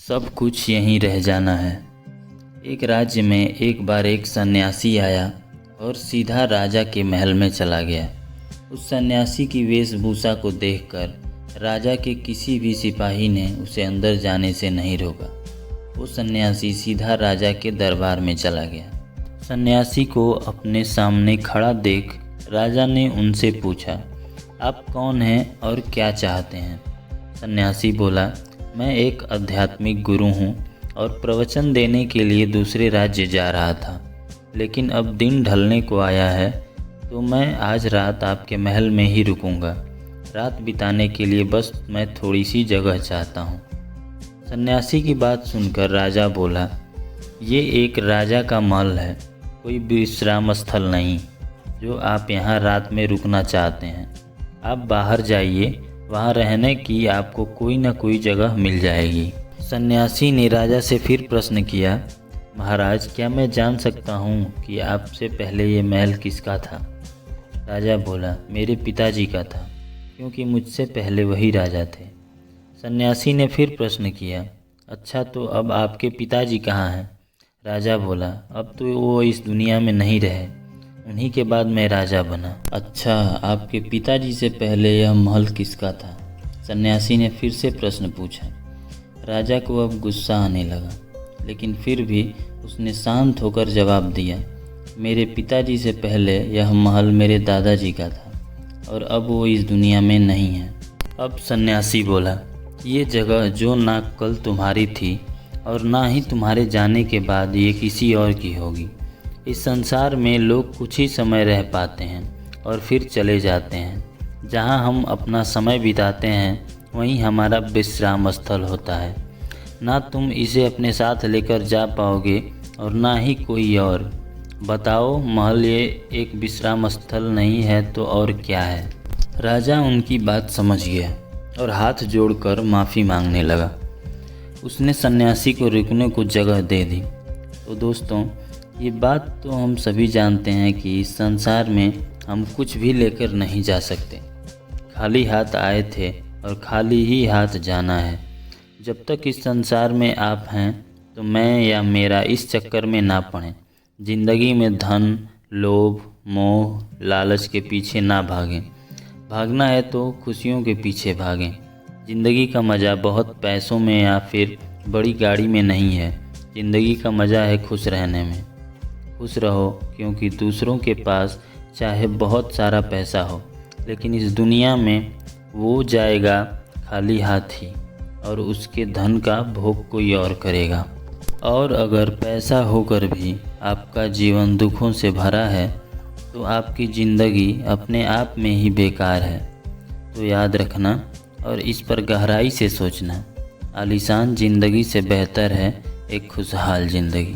सब कुछ यहीं रह जाना है। एक राज्य में एक बार एक सन्यासी आया और सीधा राजा के महल में चला गया। उस सन्यासी की वेशभूषा को देखकर राजा के किसी भी सिपाही ने उसे अंदर जाने से नहीं रोका। वो सन्यासी सीधा राजा के दरबार में चला गया। सन्यासी को अपने सामने खड़ा देख राजा ने उनसे पूछा, आप कौन हैं और क्या चाहते हैं? सन्यासी बोला, मैं एक आध्यात्मिक गुरु हूँ और प्रवचन देने के लिए दूसरे राज्य जा रहा था, लेकिन अब दिन ढलने को आया है तो मैं आज रात आपके महल में ही रुकूंगा। रात बिताने के लिए बस मैं थोड़ी सी जगह चाहता हूँ। सन्यासी की बात सुनकर राजा बोला, ये एक राजा का महल है, कोई विश्राम स्थल नहीं जो आप यहाँ रात में रुकना चाहते हैं। आप बाहर जाइए, वहाँ रहने की आपको कोई ना कोई जगह मिल जाएगी। सन्यासी ने राजा से फिर प्रश्न किया, महाराज क्या मैं जान सकता हूँ कि आपसे पहले ये महल किसका था? राजा बोला, मेरे पिताजी का था, क्योंकि मुझसे पहले वही राजा थे। सन्यासी ने फिर प्रश्न किया, अच्छा तो अब आपके पिताजी कहाँ हैं? राजा बोला, अब तो वो इस दुनिया में नहीं रहे, उन्हीं के बाद मैं राजा बना। अच्छा, आपके पिताजी से पहले यह महल किसका था? सन्यासी ने फिर से प्रश्न पूछा। राजा को अब गुस्सा आने लगा, लेकिन फिर भी उसने शांत होकर जवाब दिया, मेरे पिताजी से पहले यह महल मेरे दादाजी का था और अब वो इस दुनिया में नहीं है। अब सन्यासी बोला, ये जगह जो ना कल तुम्हारी थी और ना ही तुम्हारे जाने के बाद ये किसी और की होगी। इस संसार में लोग कुछ ही समय रह पाते हैं और फिर चले जाते हैं। जहाँ हम अपना समय बिताते हैं वहीं हमारा विश्राम स्थल होता है। ना तुम इसे अपने साथ लेकर जा पाओगे और ना ही कोई और। बताओ, महल ये एक विश्राम स्थल नहीं है तो और क्या है? राजा उनकी बात समझ गया और हाथ जोड़कर माफ़ी मांगने लगा। उसने सन्यासी को रुकने को जगह दे दी। तो दोस्तों, ये बात तो हम सभी जानते हैं कि इस संसार में हम कुछ भी लेकर नहीं जा सकते। खाली हाथ आए थे और खाली ही हाथ जाना है। जब तक इस संसार में आप हैं तो मैं या मेरा इस चक्कर में ना पड़ें। ज़िंदगी में धन, लोभ, मोह, लालच के पीछे ना भागें। भागना है तो खुशियों के पीछे भागें। ज़िंदगी का मज़ा बहुत पैसों में या फिर बड़ी गाड़ी में नहीं है। ज़िंदगी का मज़ा है खुश रहने में। खुश रहो, क्योंकि दूसरों के पास चाहे बहुत सारा पैसा हो, लेकिन इस दुनिया में वो जाएगा खाली हाथ ही और उसके धन का भोग कोई और करेगा। और अगर पैसा होकर भी आपका जीवन दुखों से भरा है तो आपकी ज़िंदगी अपने आप में ही बेकार है। तो याद रखना और इस पर गहराई से सोचना, आलीशान ज़िंदगी से बेहतर है एक खुशहाल ज़िंदगी।